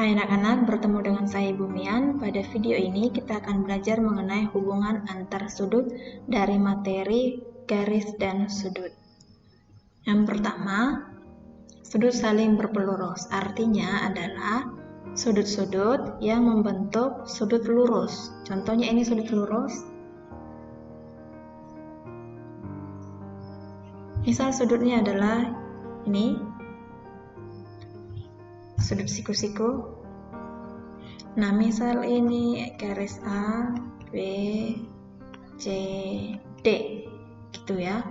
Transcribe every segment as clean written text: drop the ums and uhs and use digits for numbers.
Hai anak-anak, bertemu dengan saya Ibu Mian. Pada video ini kita akan belajar mengenai hubungan antar sudut dari materi garis dan sudut. Yang pertama, sudut saling berpelurus. Artinya adalah sudut-sudut yang membentuk sudut lurus. Contohnya ini sudut lurus. Misal sudutnya adalah ini, sudut siku-siku. Nah, misal ini garis A, B, C, D, gitu ya.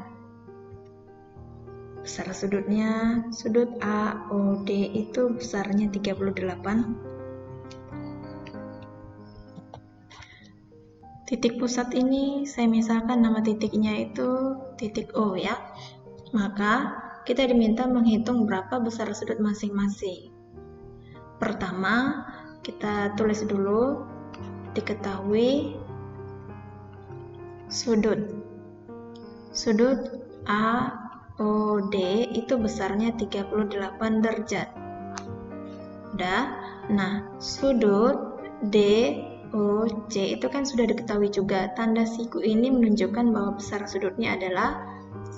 Besar sudutnya, sudut A, O, D itu besarnya 38. Titik pusat ini saya misalkan nama titiknya itu titik O ya. Maka kita diminta menghitung berapa besar sudut masing-masing. Pertama, kita tulis dulu, diketahui sudut A, O, D itu besarnya 38 derajat. Udah. Nah, sudut D, O, C itu kan sudah diketahui juga. Tanda siku ini menunjukkan bahwa besar sudutnya adalah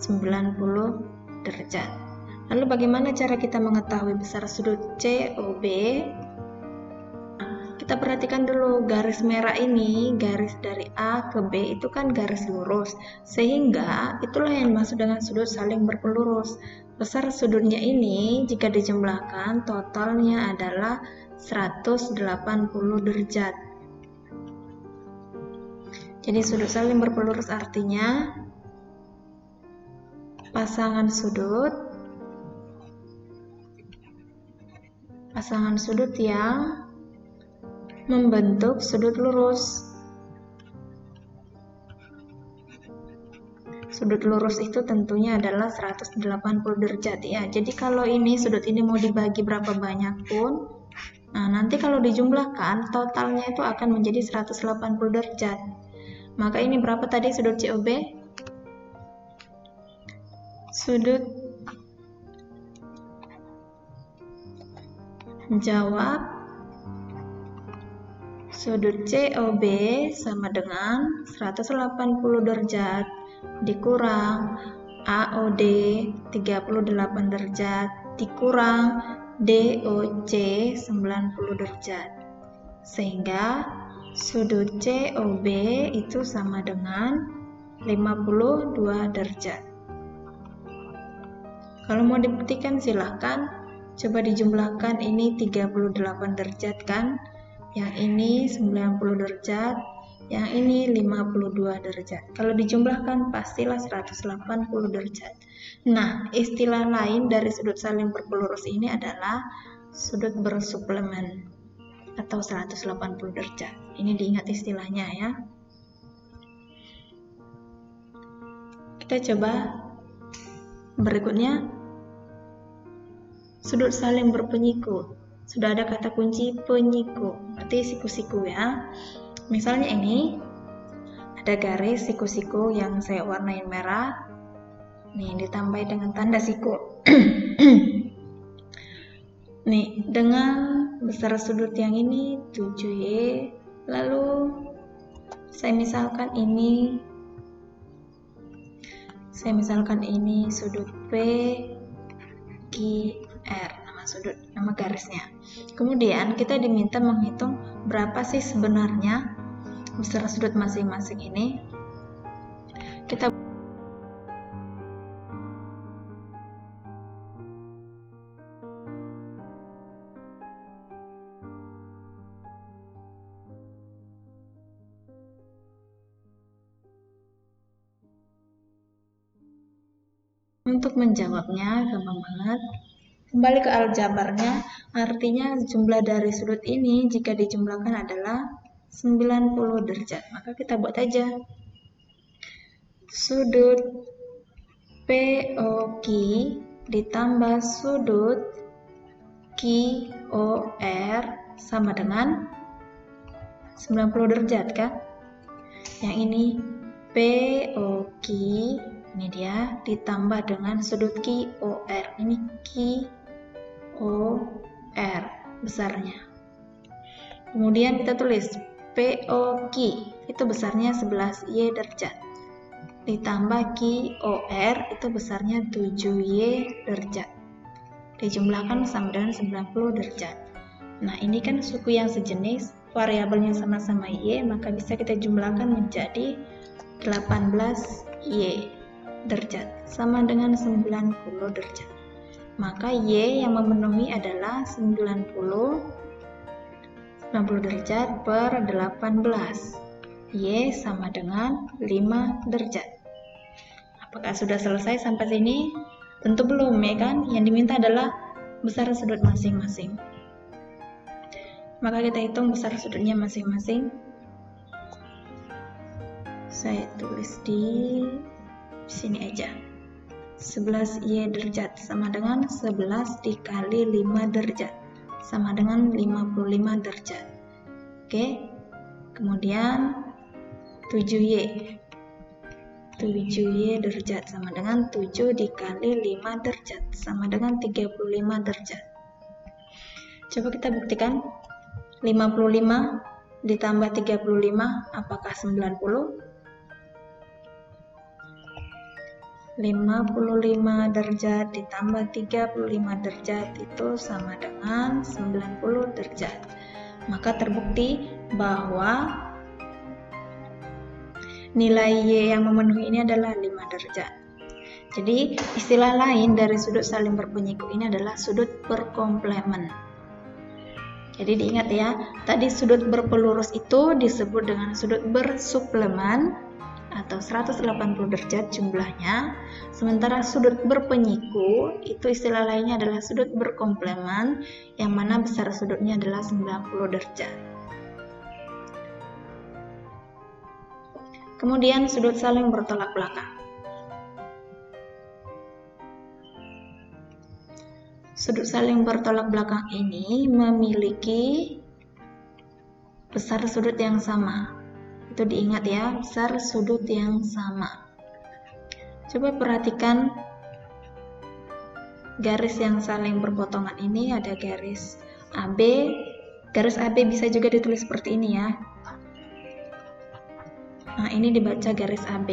90 derajat. Lalu bagaimana cara kita mengetahui besar sudut COB? Kita perhatikan dulu garis merah ini, garis dari A ke B itu kan garis lurus, sehingga itulah yang dimaksud dengan sudut saling berpelurus. Besar sudutnya ini jika dijumlahkan totalnya adalah 180 derajat. Jadi sudut saling berpelurus artinya pasangan sudut yang membentuk sudut lurus. Sudut lurus itu tentunya adalah 180 derajat ya. Jadi kalau ini sudut ini mau dibagi berapa banyak pun, nah nanti kalau dijumlahkan totalnya itu akan menjadi 180 derajat. Maka ini berapa tadi sudut COB? Jawab, sudut COB sama dengan 180 derajat dikurang AOD 38 derajat dikurang DOC 90 derajat. Sehingga sudut COB itu sama dengan 52 derajat. Kalau mau dibuktikan silahkan coba dijumlahkan, ini 38 derajat kan, yang ini 90 derajat, yang ini 52 derajat. Kalau dijumlahkan pastilah 180 derajat. Nah, istilah lain dari sudut saling berpelurus ini adalah sudut bersuplemen atau 180 derajat. Ini diingat istilahnya ya. Kita coba berikutnya, sudut saling berpenyiku. Sudah ada kata kunci penyiku, berarti siku-siku ya. Misalnya ini ada garis siku-siku yang saya warnain merah. Nih, ditambah dengan tanda siku. Nih, dengan besar sudut yang ini 7Y, lalu saya misalkan ini sudut PQR, nama garisnya. Kemudian kita diminta menghitung berapa sih sebenarnya besar sudut masing-masing ini. Kita untuk menjawabnya gampang banget. Kembali ke aljabarnya, artinya jumlah dari sudut ini jika dijumlahkan adalah 90 derajat. Maka kita buat aja. Sudut POQ ditambah sudut QOR sama dengan 90 derajat kan? Yang ini POQ, ini dia, ditambah dengan sudut QOR. Ini QOR besarnya. Kemudian kita tulis POQ itu besarnya 11Y derajat. Ditambah QOR itu besarnya 7Y derajat. Dijumlahkan sama dengan 90 derajat. Nah, ini kan suku yang sejenis, variabelnya sama-sama Y, maka bisa kita jumlahkan menjadi 18Y derajat, sama dengan 90 derajat. Maka Y yang memenuhi adalah 90 derajat per 18. Y sama dengan 5 derajat. Apakah sudah selesai sampai sini? Tentu belum, ya kan? Yang diminta adalah besar sudut masing-masing. Maka kita hitung besar sudutnya masing-masing. Saya tulis di sini aja. 11Y derajat sama dengan 11 dikali 5 derajat sama dengan 55 derajat. Oke. Kemudian 7Y derajat sama dengan 7 dikali 5 derajat sama dengan 35 derajat. Coba kita buktikan. 55 ditambah 35 apakah 90? 55 derajat ditambah 35 derajat itu sama dengan 90 derajat. Maka terbukti bahwa nilai Y yang memenuhi ini adalah 5 derajat. Jadi istilah lain dari sudut saling berpenyiku ini adalah sudut berkomplement. Jadi diingat ya, tadi sudut berpelurus itu disebut dengan sudut bersuplemen atau 180 derajat jumlahnya. Sementara sudut berpenyiku itu istilah lainnya adalah sudut berkomplement yang mana besar sudutnya adalah 90 derajat. Kemudian sudut saling bertolak belakang. Sudut saling bertolak belakang ini memiliki besar sudut yang sama. Itu diingat ya, besar sudut yang sama. Coba perhatikan garis yang saling berpotongan ini, ada garis AB. Garis AB bisa juga ditulis seperti ini ya. Nah, ini dibaca garis AB.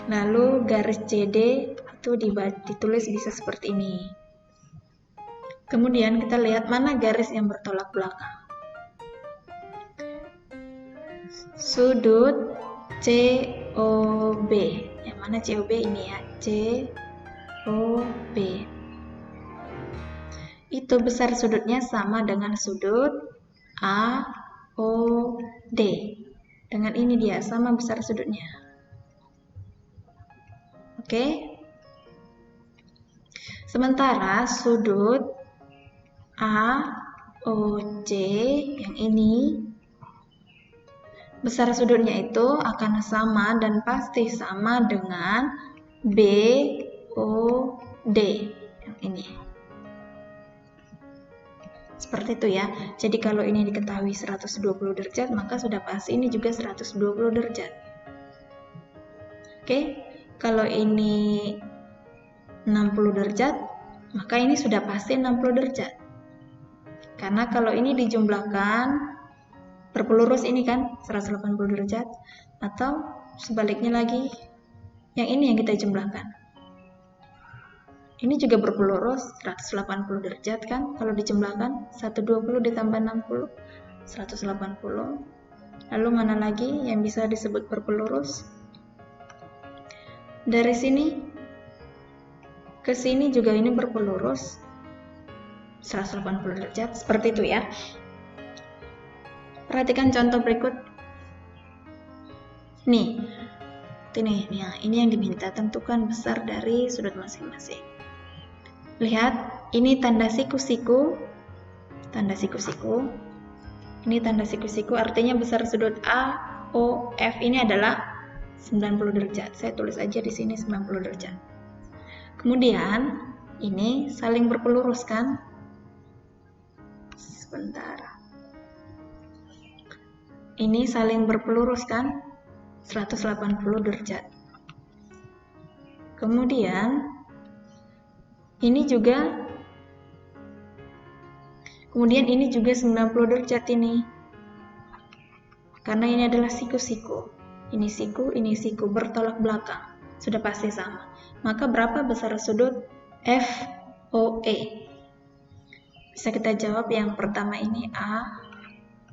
Lalu garis CD itu ditulis bisa seperti ini. Kemudian kita lihat mana garis yang bertolak belakang. Sudut COB. Yang mana COB ini ya? COB. Itu besar sudutnya sama dengan sudut AOD. Dengan ini dia sama besar sudutnya. Oke. Sementara sudut AOC yang ini besar sudutnya itu akan sama dan pasti sama dengan BOD yang ini. Seperti itu ya. Jadi kalau ini diketahui 120 derajat, maka sudah pasti ini juga 120 derajat. Oke. Kalau ini 60 derajat, maka ini sudah pasti 60 derajat. Karena kalau ini dijumlahkan berpelurus ini kan 180 derajat, atau sebaliknya lagi yang ini yang kita jumlahkan. Ini juga berpelurus 180 derajat kan, kalau dijumlahkan 120 ditambah 60 180. Lalu mana lagi yang bisa disebut berpelurus? Dari sini ke sini juga ini berpelurus 180 derajat, seperti itu ya. Perhatikan contoh berikut. Nih, ini yang diminta, tentukan besar dari sudut masing-masing. Lihat, ini tanda siku-siku. Tanda siku-siku. Ini tanda siku-siku, artinya besar sudut AOF ini adalah 90 derajat. Saya tulis aja di sini 90 derajat. Kemudian, ini saling berpelurus kan? Sebentar. Ini saling berpelurus kan? 180 derajat. Kemudian ini juga 90 derajat ini. Karena ini adalah siku-siku. Ini siku bertolak belakang. Sudah pasti sama. Maka berapa besar sudut FOE? Bisa kita jawab yang pertama ini A.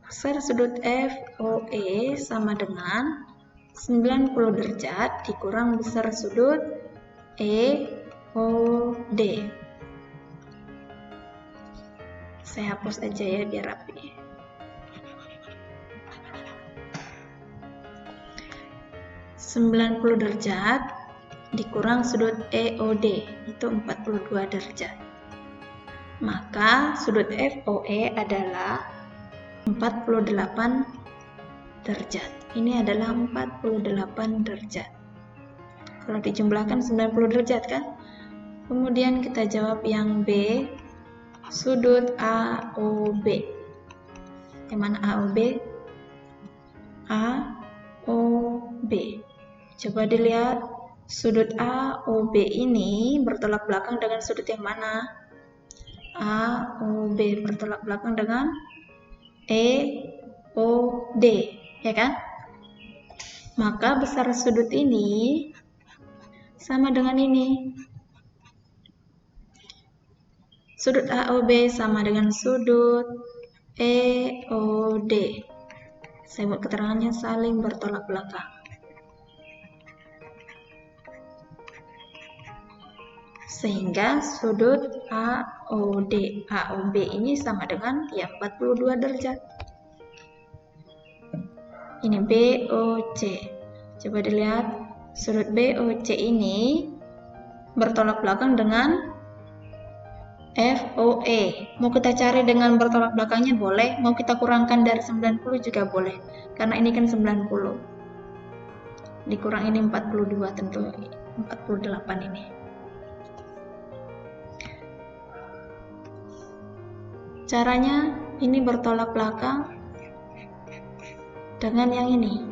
Besar sudut FOE sama dengan 90 derajat dikurang besar sudut EOD. Saya hapus aja ya biar rapi. derajat dikurang sudut EOD itu 42 derajat. Maka sudut FOE adalah 48 derajat. Ini adalah 48 derajat. Kalau dijumlahkan 90 derajat kan? Kemudian kita jawab yang B, sudut AOB. Yang mana AOB? AOB. Coba dilihat, sudut AOB ini bertolak belakang dengan sudut yang mana? AOB bertolak belakang dengan EOD, ya kan? Maka besar sudut ini sama dengan ini. Sudut AOB sama dengan sudut EOD. Saya buat keterangannya saling bertolak belakang. Sehingga sudut AOB ini sama dengan ya 42 derajat. Ini BOC. Coba dilihat, sudut BOC ini bertolak belakang dengan FOE. Mau kita cari dengan bertolak belakangnya boleh, mau kita kurangkan dari 90 juga boleh. Karena ini kan 90. Dikurang ini 42, tentu 48 ini. Caranya ini bertolak belakang dengan yang ini,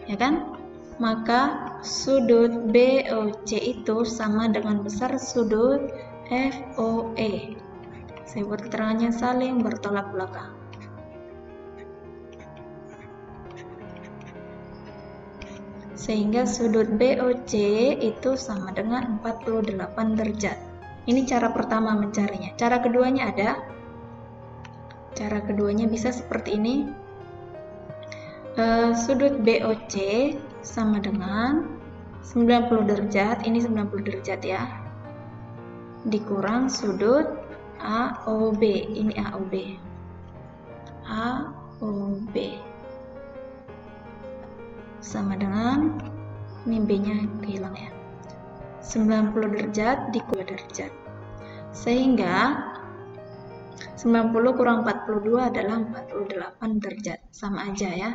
ya kan? Maka sudut BOC itu sama dengan besar sudut FOE. Saya buat keterangannya saling bertolak belakang. Sehingga sudut BOC itu sama dengan 48 derajat. Ini cara pertama mencarinya. Cara keduanya ada. Cara keduanya bisa seperti ini. Sudut BOC sama dengan 90 derajat. Ini 90 derajat ya. Dikurang sudut AOB. Ini AOB. AOB. Sama dengan, ini B-nya hilang ya. 90 derajat dikurang 2 derajat. Sehingga 90 kurang 42 adalah 48 derajat. Sama aja ya.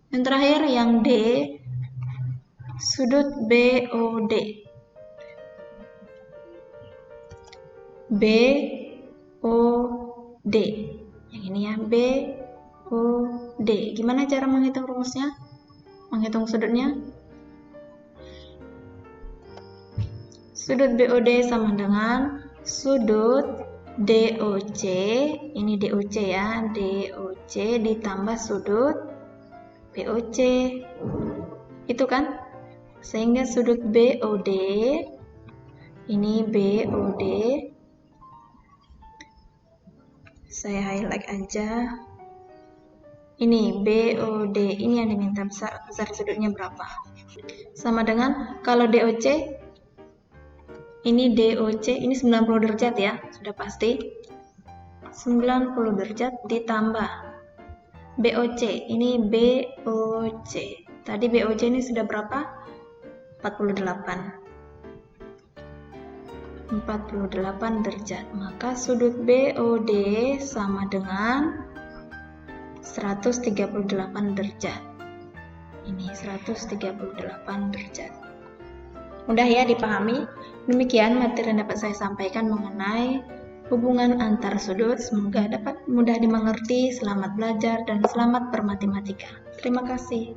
Yang terakhir yang D, sudut BOD. BOD. Yang ini ya, BOD. Gimana cara menghitung rumusnya? Menghitung sudutnya? Sudut BOD sama dengan sudut DOC, ini DOC ya, DOC ditambah sudut BOC, itu kan? Sehingga sudut BOD, ini BOD, saya highlight aja, ini BOD, ini yang diminta besar sudutnya berapa? Sama dengan, kalau DOC, ini DOC, ini 90 derajat ya, sudah pasti. 90 derajat ditambah BOC, ini BOC. Tadi BOC ini sudah berapa? 48 derajat. Maka sudut BOD sama dengan 138 derajat. Ini 138 derajat. Mudah ya dipahami? Demikian materi yang dapat saya sampaikan mengenai hubungan antar sudut. Semoga dapat mudah dimengerti. Selamat belajar dan selamat bermatematika. Terima kasih.